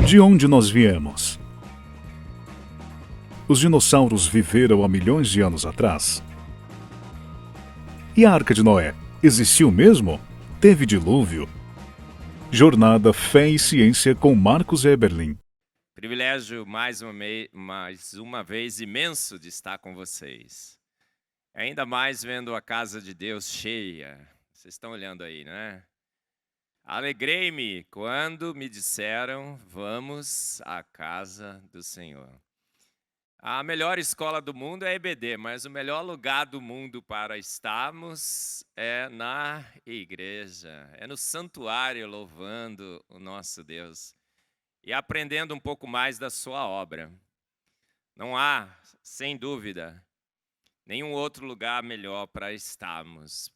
De onde nós viemos? Os dinossauros viveram há milhões de anos atrás? E a Arca de Noé existiu mesmo? Teve dilúvio? Jornada Fé e Ciência com Marcos Eberlin. Privilégio mais uma vez imenso de estar com vocês. Ainda mais vendo a casa de Deus cheia. Vocês estão olhando aí, né? Alegrei-me quando me disseram, vamos à casa do Senhor. A melhor escola do mundo é a EBD, mas o melhor lugar do mundo para estarmos é na igreja, é no santuário louvando o nosso Deus e aprendendo um pouco mais da sua obra. Não há, sem dúvida, nenhum outro lugar melhor para estarmos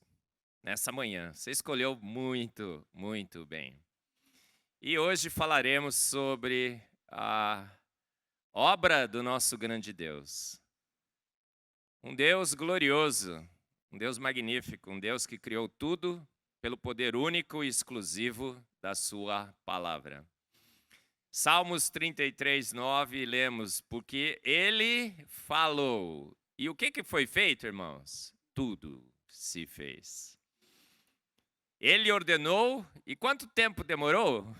nessa manhã. Você escolheu muito, muito bem. E hoje falaremos sobre a obra do nosso grande Deus. Um Deus glorioso, um Deus magnífico, um Deus que criou tudo pelo poder único e exclusivo da sua palavra. Salmos 33, 9, lemos, porque ele falou. E o que foi feito, irmãos? Tudo se fez. Ele ordenou, e quanto tempo demorou?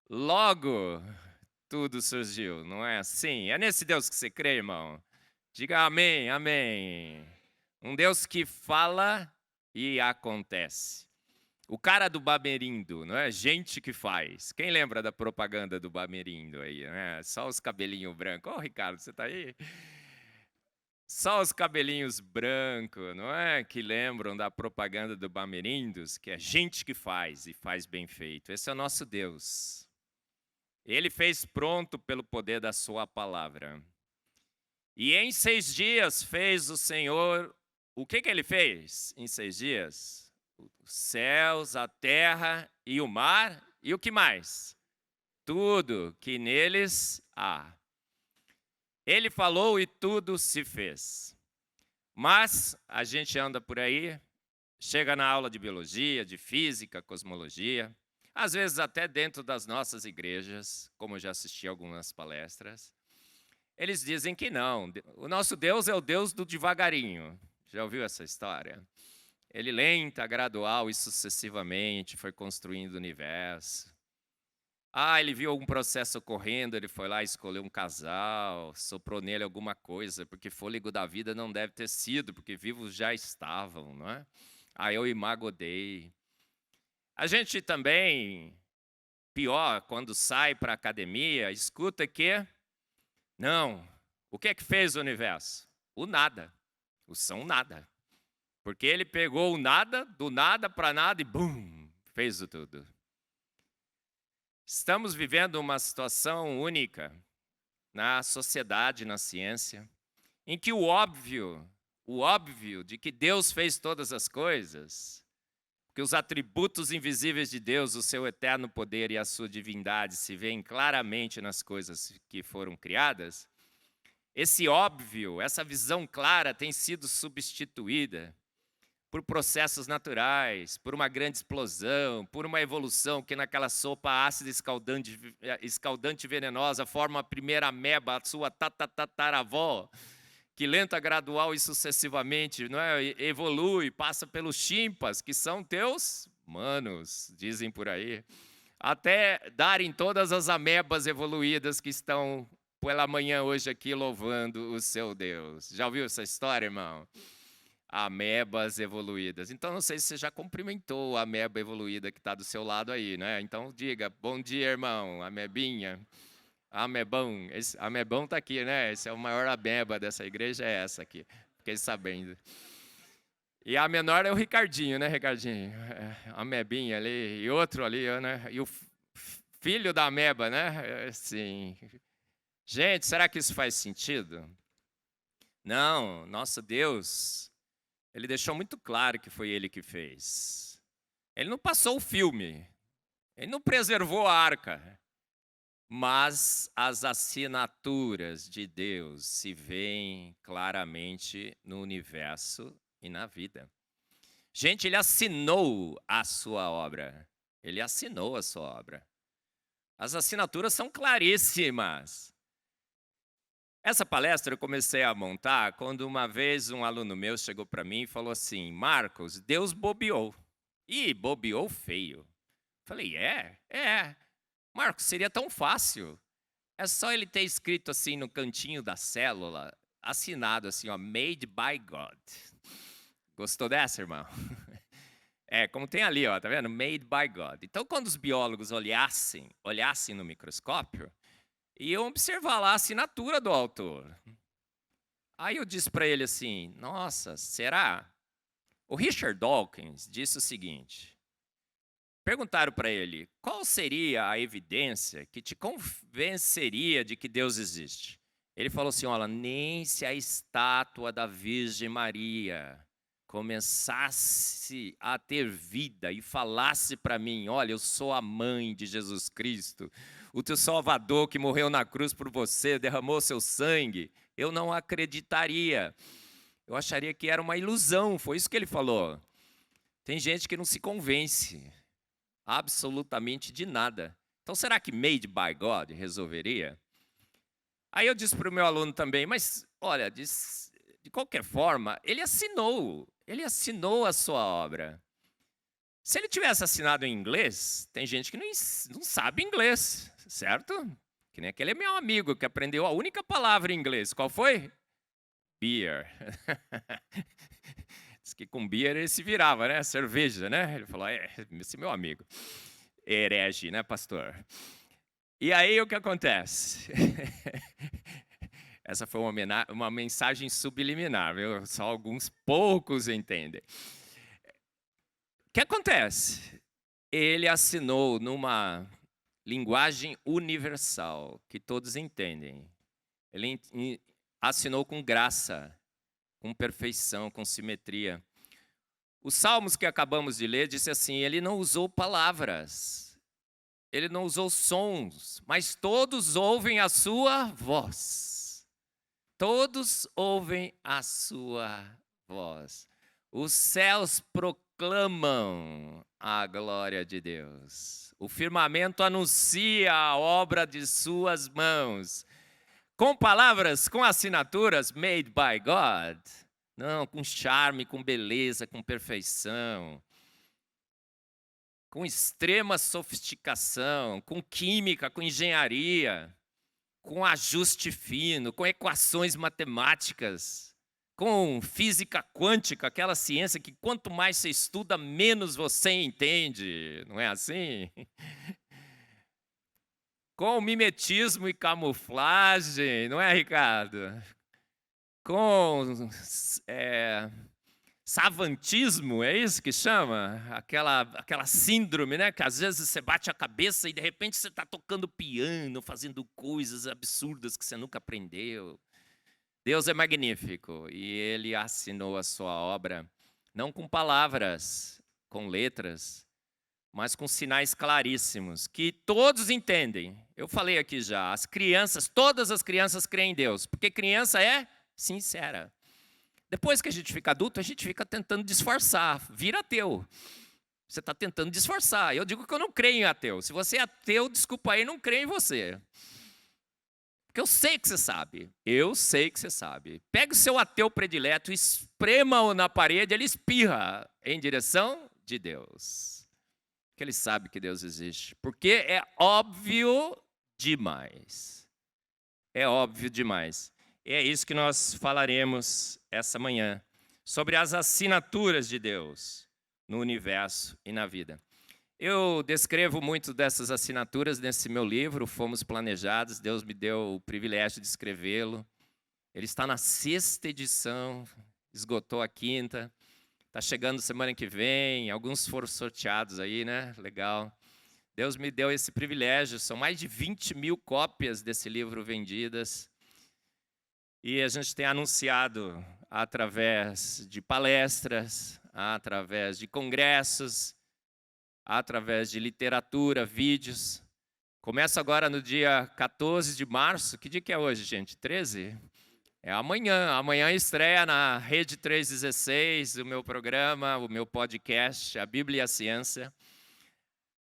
Logo, tudo surgiu, não é assim? É nesse Deus que você crê, irmão? Diga amém, amém. Um Deus que fala e acontece. O cara do Bamerindo, não é? Gente que faz. Quem lembra da propaganda do Bamerindo aí, né? Só os cabelinhos brancos. Ô, Ricardo, você tá aí? Só os cabelinhos brancos, não é? Que lembram da propaganda do Bamerindos, que é gente que faz e faz bem feito. Esse é o nosso Deus. Ele fez pronto pelo poder da sua palavra. E em 6 dias fez o Senhor... O que ele fez em 6 dias? Os céus, a terra e o mar, e o que mais? Tudo que neles há. Ele falou e tudo se fez. Mas a gente anda por aí, chega na aula de biologia, de física, cosmologia, às vezes até dentro das nossas igrejas, como eu já assisti a algumas palestras, eles dizem que não, o nosso Deus é o Deus do devagarinho. Já ouviu essa história? Ele lenta, gradual e sucessivamente foi construindo o universo. Ele viu algum processo ocorrendo, ele foi lá, escolheu um casal, soprou nele alguma coisa, porque fôlego da vida não deve ter sido, porque vivos já estavam, não é? Eu imagodei. A gente também, pior, quando sai para a academia, escuta que, não, o que é que fez o universo? O nada, o são nada. Porque ele pegou o nada, do nada para nada e bum, fez o tudo. Estamos vivendo uma situação única na sociedade, na ciência, em que o óbvio de que Deus fez todas as coisas, que os atributos invisíveis de Deus, o seu eterno poder e a sua divindade se veem claramente nas coisas que foram criadas, esse óbvio, essa visão clara tem sido substituída por processos naturais, por uma grande explosão, por uma evolução que naquela sopa ácida escaldante e venenosa forma a primeira ameba, a sua tataravó, que lenta, gradual e sucessivamente, não é? Evolui, passa pelos chimpas, que são teus manos, dizem por aí, até darem todas as amebas evoluídas que estão pela manhã hoje aqui louvando o seu Deus. Já ouviu essa história, irmão? Amebas evoluídas. Então, não sei se você já cumprimentou a ameba evoluída que está do seu lado aí, né? Então, diga, bom dia, irmão, amebinha, amebão. Esse amebão está aqui, né? Esse é o maior ameba dessa igreja, é essa aqui. Fiquei sabendo. E a menor é o Ricardinho, né, Ricardinho? A amebinha ali, e outro ali, né? E o filho da ameba, né? Sim. Gente, será que isso faz sentido? Não, nosso Deus... Ele deixou muito claro que foi ele que fez. Ele não passou o filme. Ele não preservou a arca. Mas as assinaturas de Deus se veem claramente no universo e na vida. Gente, ele assinou a sua obra. Ele assinou a sua obra. As assinaturas são claríssimas. Essa palestra eu comecei a montar quando uma vez um aluno meu chegou para mim e falou assim: Marcos, Deus bobeou. E bobeou feio. Falei, Marcos, seria tão fácil. É só ele ter escrito assim no cantinho da célula, assinado assim, ó, made by God. Gostou dessa, irmão? Como tem ali, ó, tá vendo? Made by God. Então, quando os biólogos olhassem no microscópio, iam observar lá a assinatura do autor. Aí eu disse para ele assim, nossa, será? O Richard Dawkins disse o seguinte, perguntaram para ele, qual seria a evidência que te convenceria de que Deus existe? Ele falou assim, olha, nem se a estátua da Virgem Maria começasse a ter vida e falasse para mim, olha, eu sou a mãe de Jesus Cristo, o teu Salvador que morreu na cruz por você, derramou seu sangue, eu não acreditaria. Eu acharia que era uma ilusão, foi isso que ele falou. Tem gente que não se convence absolutamente de nada. Então, será que made by God resolveria? Aí eu disse para o meu aluno também, mas, olha, de qualquer forma, ele assinou a sua obra. Se ele tivesse assinado em inglês, tem gente que não sabe inglês, certo? Que nem aquele meu amigo que aprendeu a única palavra em inglês. Qual foi? Beer. Diz que com beer ele se virava, né? Cerveja, né? Ele falou, esse meu amigo. Herege, né, pastor? E aí o que acontece? Essa foi uma mensagem subliminar, viu? Só alguns poucos entendem. O que acontece? Ele assinou numa linguagem universal, que todos entendem. Ele assinou com graça, com perfeição, com simetria. Os salmos que acabamos de ler, disse assim, ele não usou palavras, ele não usou sons, mas todos ouvem a sua voz. Todos ouvem a sua voz. Os céus proclamam a glória de Deus. O firmamento anuncia a obra de suas mãos. Com palavras, com assinaturas made by God. Não, com charme, com beleza, com perfeição. Com extrema sofisticação, com química, com engenharia. Com ajuste fino, com equações matemáticas, com física quântica, aquela ciência que quanto mais você estuda, menos você entende, não é assim? Com mimetismo e camuflagem, não é, Ricardo? Com savantismo, é isso que chama? Aquela síndrome, né? Que às vezes você bate a cabeça e de repente você está tocando piano, fazendo coisas absurdas que você nunca aprendeu. Deus é magnífico e Ele assinou a sua obra, não com palavras, com letras, mas com sinais claríssimos, que todos entendem. Eu falei aqui já, todas as crianças creem em Deus, porque criança é sincera. Depois que a gente fica adulto, a gente fica tentando disfarçar, vira ateu. Você está tentando disfarçar. Eu digo que eu não creio em ateu. Se você é ateu, desculpa aí, não creio em você. Porque eu sei que você sabe. Eu sei que você sabe. Pega o seu ateu predileto, esprema-o na parede, ele espirra em direção de Deus. Porque ele sabe que Deus existe. Porque é óbvio demais. É óbvio demais. E é isso que nós falaremos essa manhã, sobre as assinaturas de Deus no universo e na vida. Eu descrevo muito dessas assinaturas nesse meu livro, Fomos Planejados, Deus me deu o privilégio de escrevê-lo. Ele está na 6ª edição, esgotou a 5ª, está chegando semana que vem, alguns foram sorteados aí, né? Legal. Deus me deu esse privilégio, são mais de 20.000 cópias desse livro vendidas. E a gente tem anunciado através de palestras, através de congressos, através de literatura, vídeos. Começa agora no dia 14 de março. Que dia que é hoje, gente? 13? É amanhã. Amanhã estreia na Rede 316 o meu programa, o meu podcast, A Bíblia e a Ciência.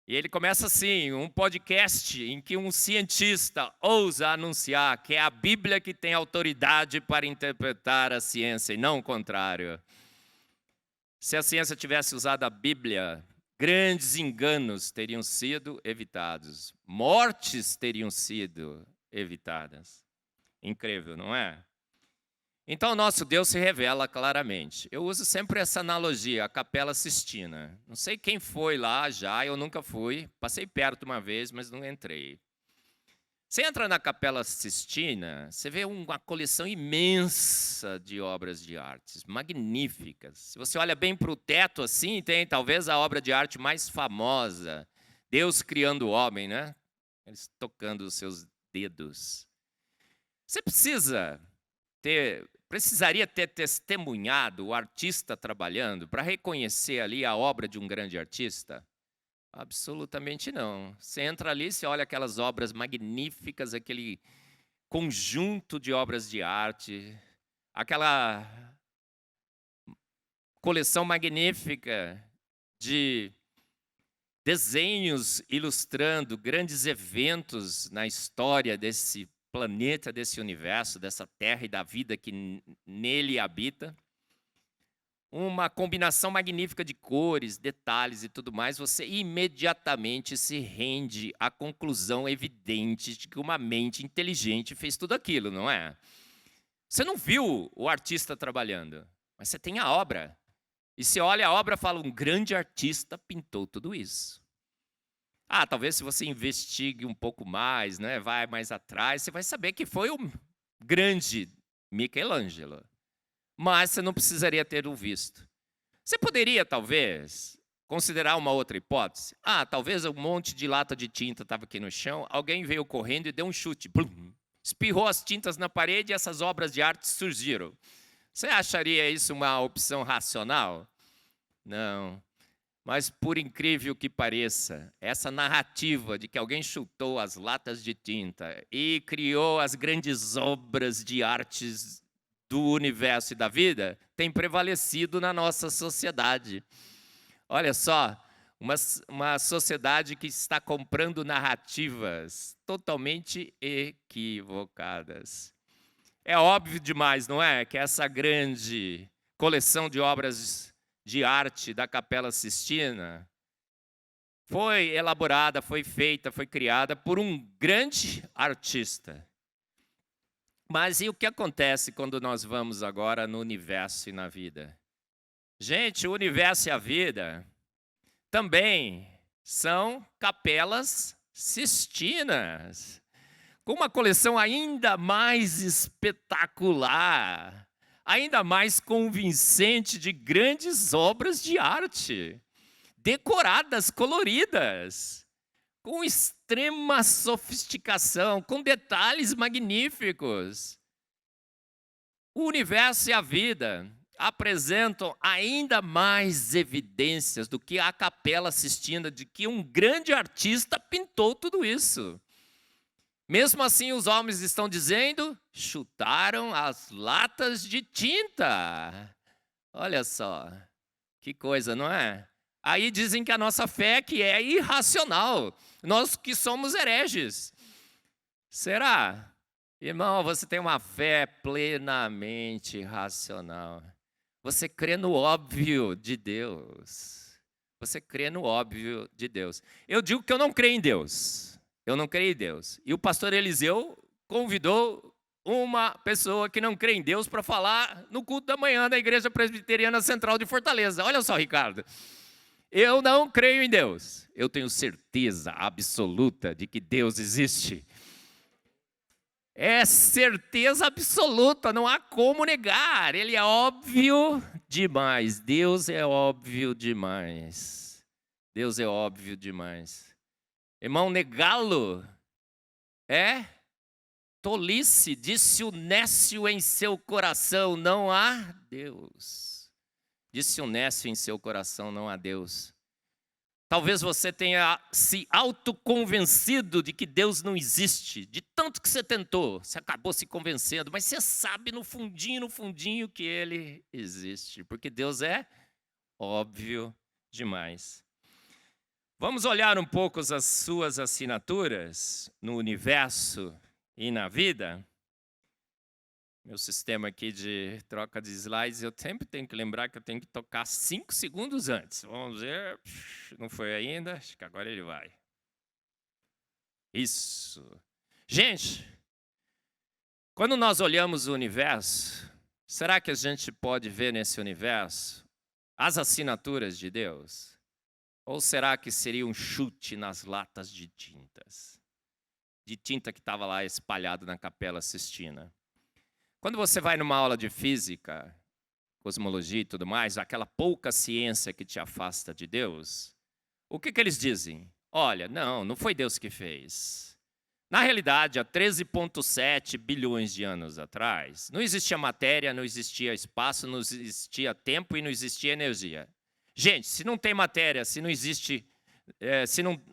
E ele começa assim, um podcast em que um cientista ousa anunciar que é a Bíblia que tem autoridade para interpretar a ciência e não o contrário. Se a ciência tivesse usado a Bíblia, grandes enganos teriam sido evitados, mortes teriam sido evitadas. Incrível, não é? Então, o nosso Deus se revela claramente. Eu uso sempre essa analogia, a Capela Sistina. Não sei quem foi lá já, eu nunca fui. Passei perto uma vez, mas não entrei. Você entra na Capela Sistina, você vê uma coleção imensa de obras de artes, magníficas. Se você olha bem para o teto assim, tem talvez a obra de arte mais famosa, Deus criando o homem, né? Eles tocando os seus dedos. Você precisaria ter testemunhado o artista trabalhando para reconhecer ali a obra de um grande artista? Absolutamente não. Você entra ali, você olha aquelas obras magníficas, aquele conjunto de obras de arte, aquela coleção magnífica de desenhos ilustrando grandes eventos na história desse planeta, desse universo, dessa terra e da vida que nele habita. Uma combinação magnífica de cores, detalhes e tudo mais, você imediatamente se rende à conclusão evidente de que uma mente inteligente fez tudo aquilo, não é? Você não viu o artista trabalhando, mas você tem a obra. E se olha a obra, fala, um grande artista pintou tudo isso. Ah, talvez se você investigue um pouco mais, né, vai mais atrás, você vai saber que foi o grande Michelangelo. Mas você não precisaria ter o visto. Você poderia, talvez, considerar uma outra hipótese? Ah, talvez um monte de lata de tinta estava aqui no chão, alguém veio correndo e deu um chute. Blum, espirrou as tintas na parede e essas obras de arte surgiram. Você acharia isso uma opção racional? Não. Mas, por incrível que pareça, essa narrativa de que alguém chutou as latas de tinta e criou as grandes obras de artes do universo e da vida tem prevalecido na nossa sociedade. Olha só, uma sociedade que está comprando narrativas totalmente equivocadas. É óbvio demais, não é? Que essa grande coleção de obras de arte da Capela Sistina foi elaborada, foi feita, foi criada por um grande artista. Mas e o que acontece quando nós vamos agora no universo e na vida? Gente, o universo e a vida também são capelas sistinas, com uma coleção ainda mais espetacular, ainda mais convincente de grandes obras de arte, decoradas, coloridas, com extrema sofisticação, com detalhes magníficos. O universo e a vida apresentam ainda mais evidências do que a Capela Sistina de que um grande artista pintou tudo isso. Mesmo assim, os homens estão dizendo, chutaram as latas de tinta. Olha só, que coisa, não é? Aí dizem que a nossa fé que é irracional, nós que somos hereges. Será? Irmão, você tem uma fé plenamente racional. Você crê no óbvio de Deus. Você crê no óbvio de Deus. Eu digo que eu não creio em Deus. Eu não creio em Deus. E o pastor Eliseu convidou uma pessoa que não crê em Deus para falar no culto da manhã da Igreja Presbiteriana Central de Fortaleza. Olha só, Ricardo. Eu não creio em Deus. Eu tenho certeza absoluta de que Deus existe. É certeza absoluta, não há como negar. Ele é óbvio demais. Deus é óbvio demais. Deus é óbvio demais. Irmão, negá-lo é tolice. Disse o nécio em seu coração, não há Deus. Disse o nécio em seu coração, não há Deus. Talvez você tenha se autoconvencido de que Deus não existe. De tanto que você tentou, você acabou se convencendo. Mas você sabe no fundinho que Ele existe. Porque Deus é óbvio demais. Vamos olhar um pouco as suas assinaturas no universo e na vida. Meu sistema aqui de troca de slides, eu sempre tenho que lembrar que eu tenho que tocar 5 segundos antes. Vamos ver, não foi ainda, acho que agora ele vai. Isso. Gente, quando nós olhamos o universo, será que a gente pode ver nesse universo as assinaturas de Deus? Ou será que seria um chute nas latas de tintas? De tinta que estava lá espalhado na Capela Sistina. Quando você vai numa aula de física, cosmologia e tudo mais, aquela pouca ciência que te afasta de Deus, o que eles dizem? Olha, não foi Deus que fez. Na realidade, há 13,7 bilhões de anos atrás, não existia matéria, não existia espaço, não existia tempo e não existia energia. Gente, se não tem matéria, se não existe,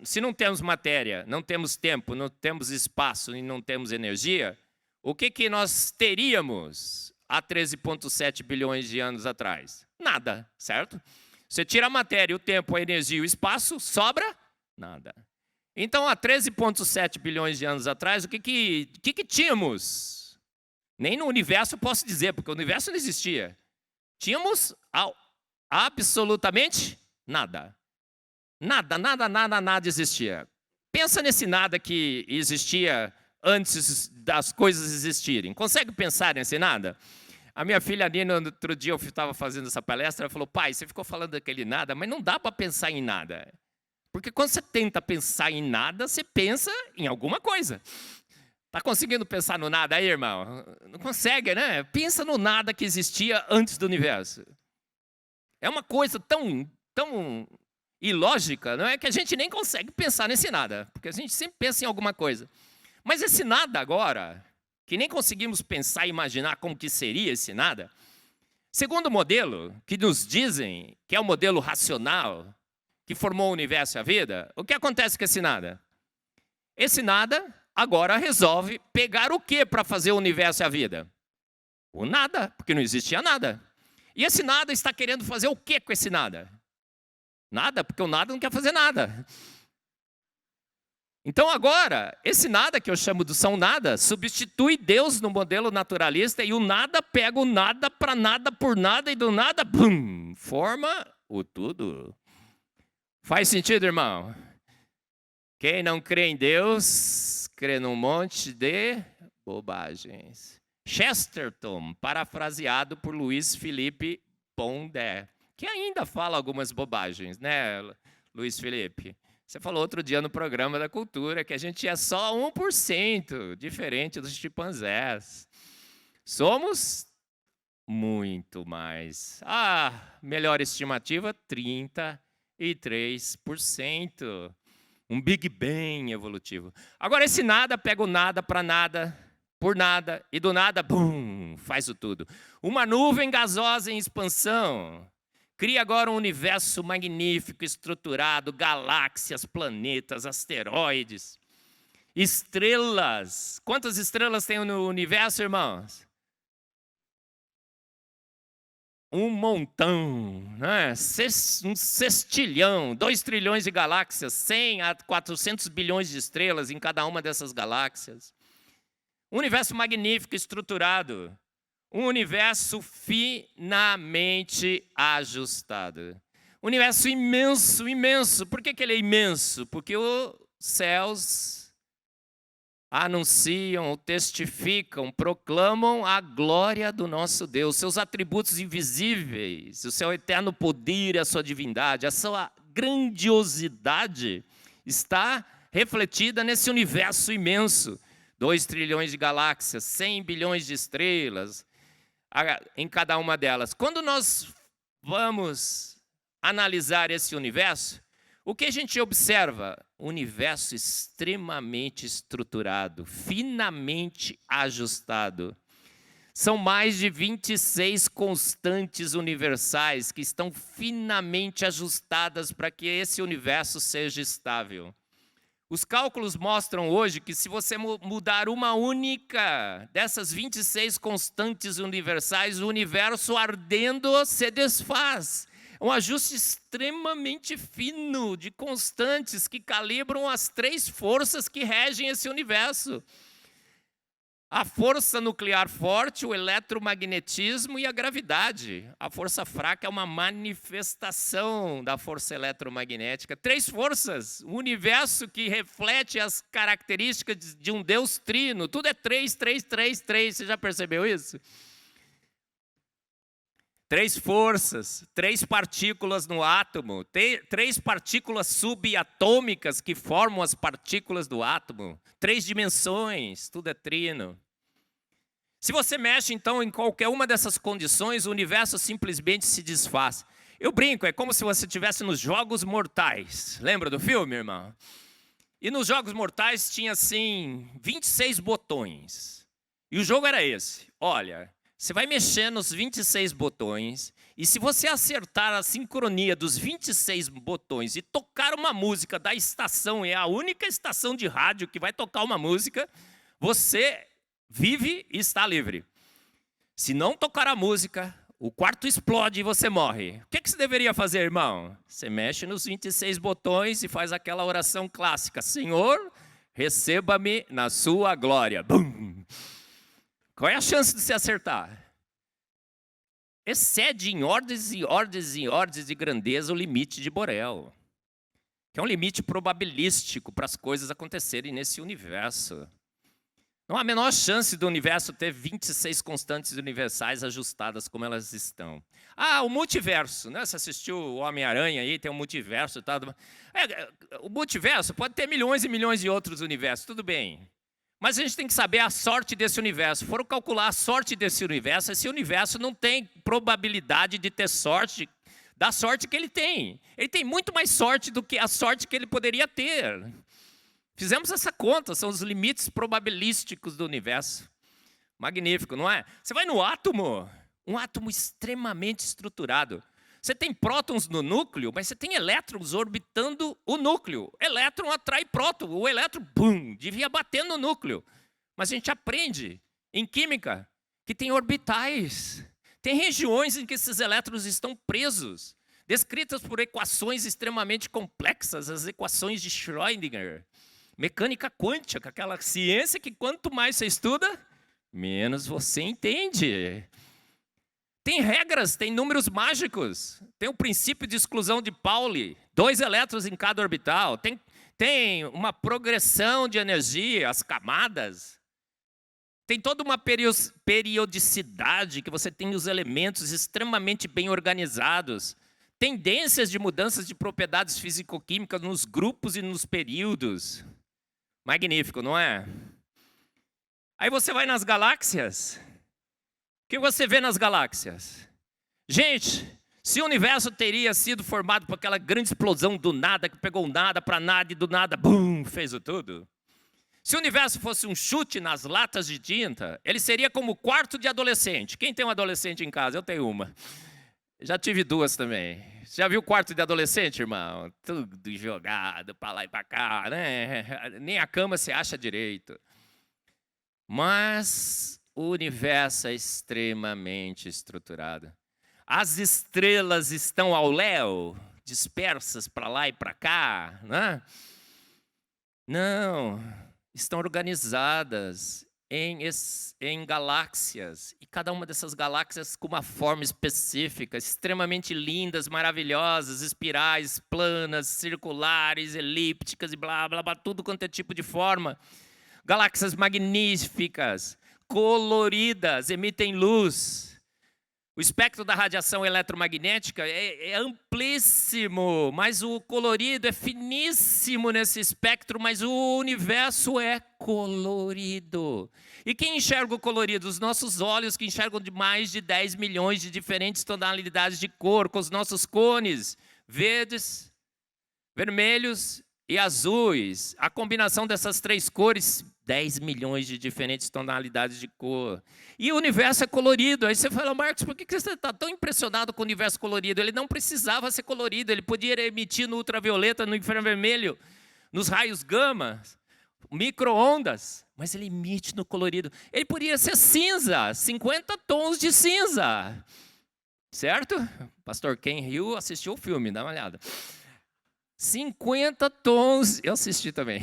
se não temos matéria, não temos tempo, não temos espaço e não temos energia, o que nós teríamos há 13,7 bilhões de anos atrás? Nada, certo? Você tira a matéria, o tempo, a energia e o espaço, sobra nada. Então, há 13,7 bilhões de anos atrás, o que tínhamos? Nem no universo eu posso dizer, porque o universo não existia. Tínhamos absolutamente nada. Nada existia. Pensa nesse nada que existia antes das coisas existirem. Consegue pensar nesse nada? A minha filha Nina, outro dia eu estava fazendo essa palestra, ela falou, pai, você ficou falando daquele nada, mas não dá para pensar em nada. Porque quando você tenta pensar em nada, você pensa em alguma coisa. Está conseguindo pensar no nada aí, irmão? Não consegue, né? Pensa no nada que existia antes do universo. É uma coisa tão ilógica, não é? Que a gente nem consegue pensar nesse nada, porque a gente sempre pensa em alguma coisa. Mas esse nada agora, que nem conseguimos pensar e imaginar como que seria esse nada, segundo o modelo que nos dizem que é o modelo racional que formou o universo e a vida, o que acontece com esse nada? Esse nada agora resolve pegar o que para fazer o universo e a vida? O nada, porque não existia nada. E esse nada está querendo fazer o que com esse nada? Nada, porque o nada não quer fazer nada. Então agora, esse nada que eu chamo do São Nada, substitui Deus no modelo naturalista e o nada pega o nada para nada por nada e do nada, bum, forma o tudo. Faz sentido, irmão? Quem não crê em Deus, crê num monte de bobagens. Chesterton, parafraseado por Luiz Felipe Pondé, que ainda fala algumas bobagens, né, Luiz Felipe? Você falou outro dia no programa da Cultura que a gente é só 1% diferente dos chimpanzés. Somos muito mais. Melhor estimativa, 33%. Um Big Bang evolutivo. Agora, esse nada pega o nada para nada, por nada, e do nada, bum, faz o tudo. Uma nuvem gasosa em expansão cria agora um universo magnífico, estruturado, galáxias, planetas, asteroides, estrelas. Quantas estrelas tem no universo, irmãos? Um montão, né? Um sextilhão, 2 trilhões de galáxias, 100 a 400 bilhões de estrelas em cada uma dessas galáxias. Um universo magnífico, estruturado. Um universo finamente ajustado. Um universo imenso, imenso. Por que ele é imenso? Porque os céus anunciam, testificam, proclamam a glória do nosso Deus, seus atributos invisíveis, o seu eterno poder, a sua divindade, a sua grandiosidade está refletida nesse universo imenso. 2 trilhões de galáxias, 100 bilhões de estrelas, em cada uma delas. Quando nós vamos analisar esse universo, o que a gente observa? Um universo extremamente estruturado, finamente ajustado. São mais de 26 constantes universais que estão finamente ajustadas para que esse universo seja estável. Os cálculos mostram hoje que se você mudar uma única dessas 26 constantes universais, o universo ardendo se desfaz. É um ajuste extremamente fino de constantes que calibram as 3 forças que regem esse universo. A força nuclear forte, o eletromagnetismo e a gravidade. A força fraca é uma manifestação da força eletromagnética. 3 forças, o universo que reflete as características de um Deus trino. Tudo é 3, 3, 3, 3. Você já percebeu isso? 3 forças, 3 partículas no átomo, 3 partículas subatômicas que formam as partículas do átomo, 3 dimensões, tudo é trino. Se você mexe, então, em qualquer uma dessas condições, o universo simplesmente se desfaz. Eu brinco, é como se você estivesse nos Jogos Mortais. Lembra do filme, irmão? E nos Jogos Mortais tinha, assim, 26 botões. E o jogo era esse. Olha, você vai mexer nos 26 botões, e se você acertar a sincronia dos 26 botões e tocar uma música da estação, é a única estação de rádio que vai tocar uma música, você vive e está livre. Se não tocar a música, o quarto explode e você morre. O que você deveria fazer, irmão? Você mexe nos 26 botões e faz aquela oração clássica. Senhor, receba-me na sua glória. Bum! Qual é a chance de se acertar? Excede em ordens e ordens e ordens de grandeza o limite de Borel, que é um limite probabilístico para as coisas acontecerem nesse universo. Não há a menor chance do universo ter 26 constantes universais ajustadas como elas estão. Ah, o multiverso, né? Você assistiu o Homem-Aranha aí, tem um multiverso e tal. O multiverso pode ter milhões e milhões de outros universos, tudo bem. Mas a gente tem que saber a sorte desse universo. Foram calcular a sorte desse universo, esse universo não tem probabilidade de ter sorte, da sorte que ele tem. Ele tem muito mais sorte do que a sorte que ele poderia ter. Fizemos essa conta, são os limites probabilísticos do universo. Magnífico, não é? Você vai no átomo, um átomo extremamente estruturado. Você tem prótons no núcleo, mas você tem elétrons orbitando o núcleo. Elétron atrai próton, o elétron, bum, devia bater no núcleo. Mas a gente aprende em química que tem orbitais. Tem regiões em que esses elétrons estão presos, descritas por equações extremamente complexas, as equações de Schrödinger. Mecânica quântica, aquela ciência que quanto mais você estuda, menos você entende. Tem regras, tem números mágicos, tem o princípio de exclusão de Pauli, 2 elétrons em cada orbital, tem uma progressão de energia, as camadas, tem toda uma periodicidade que você tem os elementos extremamente bem organizados, tendências de mudanças de propriedades físico-químicas nos grupos e nos períodos. Magnífico, não é? Aí você vai nas galáxias. O que você vê nas galáxias? Gente, se o universo teria sido formado por aquela grande explosão do nada, que pegou nada para nada e do nada, bum, fez o tudo. Se o universo fosse um chute nas latas de tinta, ele seria como o quarto de adolescente. Quem tem um adolescente em casa? Eu tenho uma. Já tive 2 também. Já viu o quarto de adolescente, irmão? Tudo jogado para lá e para cá, né? Nem a cama se acha direito. Mas o universo é extremamente estruturado. As estrelas estão ao léu, dispersas para lá e para cá, né? Não, estão organizadas em galáxias, e cada uma dessas galáxias com uma forma específica, extremamente lindas, maravilhosas, espirais, planas, circulares, elípticas e blá, blá, blá, tudo quanto é tipo de forma. Galáxias magníficas, coloridas, emitem luz. O espectro da radiação eletromagnética é amplíssimo, mas o colorido é finíssimo nesse espectro, mas o universo é colorido. E quem enxerga o colorido? Os nossos olhos, que enxergam de mais de 10 milhões de diferentes tonalidades de cor, com os nossos cones verdes, vermelhos e azuis. A combinação dessas 3 cores, 10 milhões de diferentes tonalidades de cor. E o universo é colorido. Aí você fala, Marcos, por que você está tão impressionado com o universo colorido? Ele não precisava ser colorido, ele podia emitir no ultravioleta, no infravermelho, nos raios gama, micro-ondas, mas ele emite no colorido. Ele podia ser cinza, 50 tons de cinza. Certo? Pastor Ken Hill assistiu o filme, dá uma olhada. 50 tons, eu assisti também.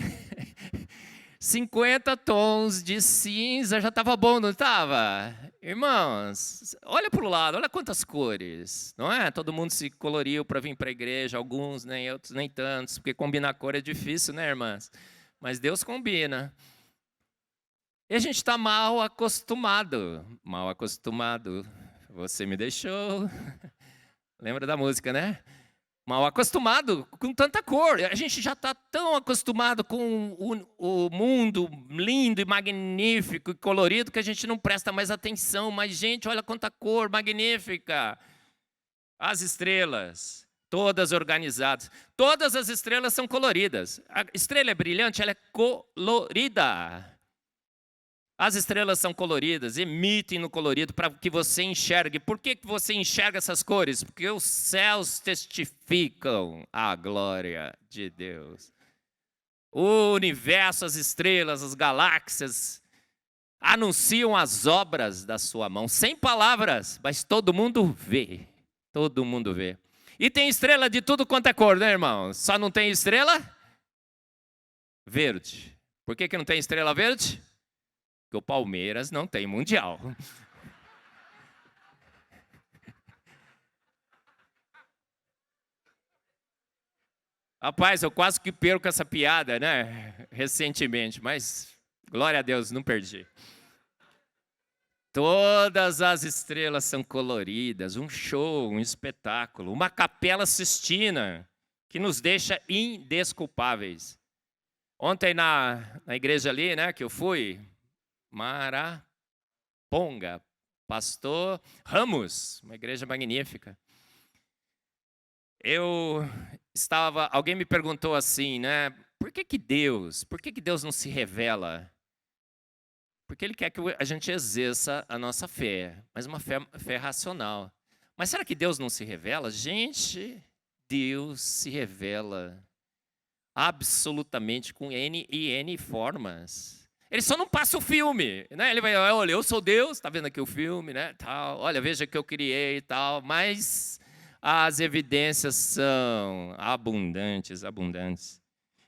50 tons de cinza, já estava bom, não estava? Irmãos, olha para o lado, olha quantas cores, não é? Todo mundo se coloriu para vir para a igreja, alguns, nem outros, nem tantos, porque combinar cor é difícil, né, irmãs? Mas Deus combina. E a gente está mal acostumado. Você me deixou. Lembra da música, né? Mal acostumado com tanta cor. A gente já está tão acostumado com o mundo lindo e magnífico e colorido que a gente não presta mais atenção. Mas, gente, olha quanta cor magnífica. As estrelas, todas organizadas. Todas as estrelas são coloridas. A estrela é brilhante, ela é colorida. As estrelas são coloridas, emitem no colorido para que você enxergue. Por que você enxerga essas cores? Porque os céus testificam a glória de Deus. O universo, as estrelas, as galáxias anunciam as obras da sua mão. Sem palavras, mas todo mundo vê. Todo mundo vê. E tem estrela de tudo quanto é cor, né, irmão? Só não tem estrela verde. Por que não tem estrela verde? Porque o Palmeiras não tem mundial. Rapaz, eu quase que perco essa piada, né? Recentemente, mas glória a Deus, não perdi. Todas as estrelas são coloridas, um show, um espetáculo, uma capela sistina que nos deixa indesculpáveis. Ontem na igreja ali, né, que eu fui, Maraponga, pastor Ramos, uma igreja magnífica. Alguém me perguntou assim, né? Por que Deus não se revela? Porque Ele quer que a gente exerça a nossa fé, mas uma fé racional. Mas será que Deus não se revela? Gente, Deus se revela absolutamente com N formas. Ele só não passa o filme, né? Ele vai, olha, eu sou Deus, tá vendo aqui o filme, né? Tal, olha, veja que eu criei e tal, mas as evidências são abundantes.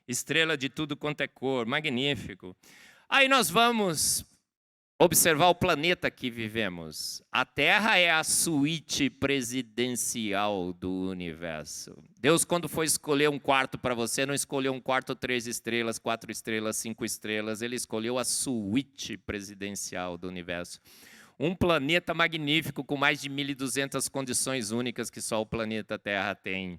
Estrela de tudo quanto é cor, magnífico. Aí nós vamos observar o planeta que vivemos. A Terra é a suíte presidencial do universo. Deus, quando foi escolher um quarto para você, não escolheu um quarto 3 estrelas, 4 estrelas, 5 estrelas. Ele escolheu a suíte presidencial do universo. Um planeta magnífico com mais de 1.200 condições únicas que só o planeta Terra tem.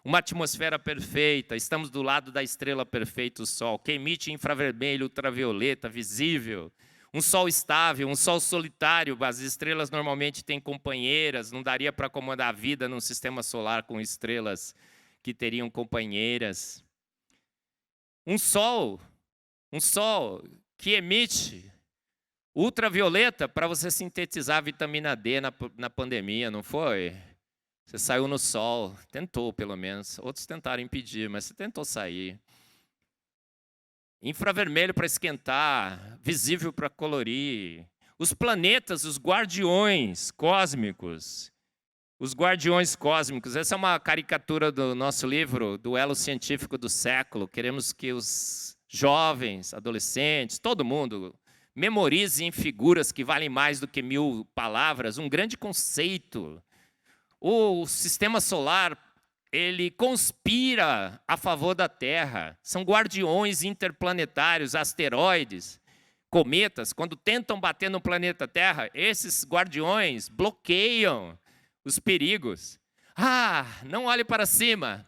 Uma atmosfera perfeita, estamos do lado da estrela perfeita, o Sol, que emite infravermelho, ultravioleta, visível. Um sol estável, um sol solitário. As estrelas normalmente têm companheiras, não daria para acomodar a vida num sistema solar com estrelas que teriam companheiras. Um sol que emite ultravioleta para você sintetizar a vitamina D na pandemia, não foi? Você saiu no sol, tentou pelo menos. Outros tentaram impedir, mas você tentou sair. Infravermelho para esquentar, visível para colorir. Os planetas, os guardiões cósmicos. Os guardiões cósmicos. Essa é uma caricatura do nosso livro, Duelo Científico do Século. Queremos que os jovens, adolescentes, todo mundo, memorizem figuras que valem mais do que 1000 palavras. Um grande conceito. O sistema solar, ele conspira a favor da Terra. São guardiões interplanetários, asteroides, cometas. Quando tentam bater no planeta Terra, esses guardiões bloqueiam os perigos. Não olhe para cima.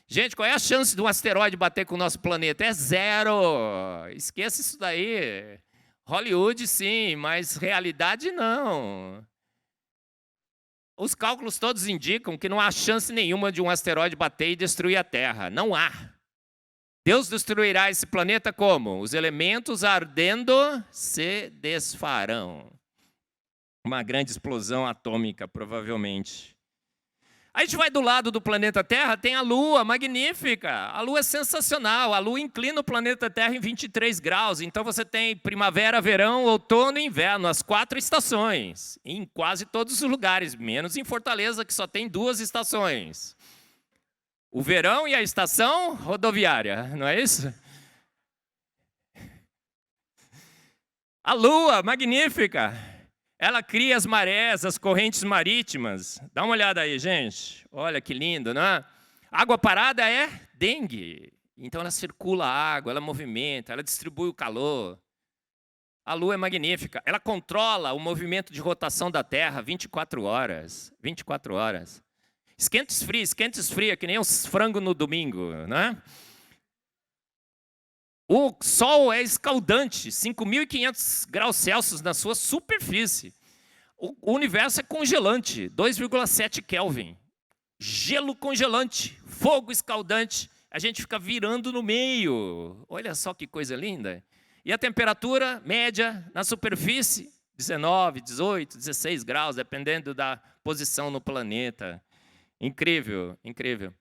Gente, qual é a chance de um asteroide bater com o nosso planeta? É 0. Esqueça isso daí. Hollywood sim, mas realidade não. Os cálculos todos indicam que não há chance nenhuma de um asteroide bater e destruir a Terra. Não há. Deus destruirá esse planeta como? Os elementos ardendo se desfarão. Uma grande explosão atômica, provavelmente. Aí a gente vai do lado do planeta Terra, tem a Lua, magnífica. A Lua é sensacional. A Lua inclina o planeta Terra em 23 graus. Então você tem primavera, verão, outono e inverno, as 4 estações. Em quase todos os lugares, menos em Fortaleza, que só tem 2 estações. O verão e a estação rodoviária, não é isso? A Lua, magnífica. Ela cria as marés, as correntes marítimas. Dá uma olhada aí, gente. Olha que lindo, não é? Água parada é dengue. Então ela circula a água, ela movimenta, ela distribui o calor. A Lua é magnífica. Ela controla o movimento de rotação da Terra 24 horas. 24 horas. Esquenta e esfria, que nem os frangos no domingo, né? O Sol é escaldante, 5.500 graus Celsius na sua superfície. O universo é congelante, 2,7 Kelvin. Gelo congelante, fogo escaldante. A gente fica virando no meio. Olha só que coisa linda. E a temperatura média na superfície, 19, 18, 16 graus, dependendo da posição no planeta. Incrível, incrível.